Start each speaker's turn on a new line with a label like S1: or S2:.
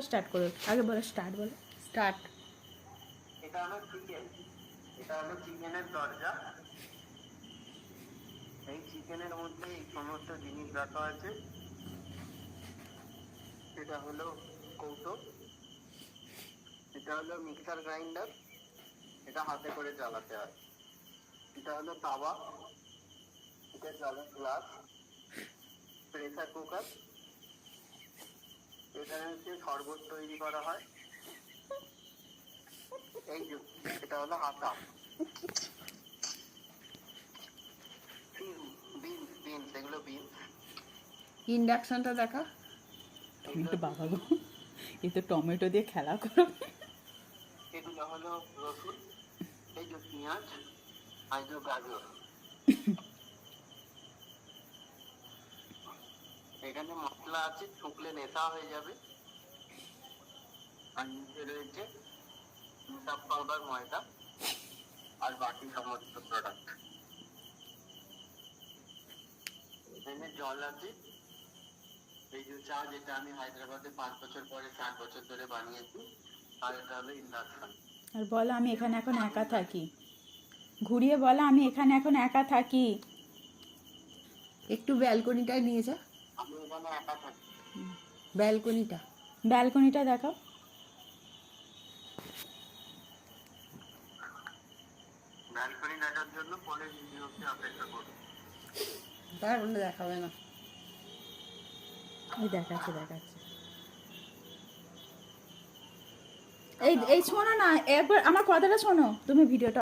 S1: Start করো, আগে বলো স্টার্ট, বলো স্টার্ট।
S2: এটা হলো চিকেন, এটা হলো চিকেনের দরজা। এই চিকেনের মধ্যে এই সমস্ত জিনিস রাখা আছে। এটা হলো কৌটো, এটা হলো মিক্সার গ্রাইন্ডার, এটা হাতে করে চালাতে হয়। এটা হলো তাওয়া, এটা জলের গ্লাস, প্রেসার কুকার, এখানে হচ্ছে শরবত তৈরি করা হয়। এই যে এটা হলো হাতা, বিনস বিনস এগুলো বিনস।
S1: ইন্ডাকশনটা দেখা। টমেটো বাবা গো, এ তো টমেটো দিয়ে খেলা করো।
S2: এগুলো হলো রসুন, এই যে পেঁয়াজ, আর যে গাজর। এখানে মশলা আছে, শুকলে নেশা হয়ে যাবে। আর নিচে রয়েছে হিসাব পাউডার, ময়দা আর বাকি সমস্ত প্রোডাক্ট। এখানে জল আছে, এই যে চা যেটা আমি হায়দ্রাবাদে 5 বছর পরে 7 বছর ধরে বানিয়েছি। আর এটা হলো ইন্ডাকশন।
S1: আর বলো আমি এখানে এখন একা থাকি, ঘুরিয়ে বলো আমি এখানে এখন একা থাকি। একটু ব্যালকনিটায় নিয়ে যা,
S2: আমি এখানে একা থাকি।
S1: ব্যালকনিটা, ব্যালকনিটা দেখাও।
S2: ব্যালকনি দেখার জন্য পরে ভিডিওতে অপেক্ষা করুন।
S1: তার বলে দেখাবে না, এই দেখাচ্ছে দেখাচ্ছে। এই এই শোনো না, একবার আমার কথাটা শোনো, তুমি ভিডিওটা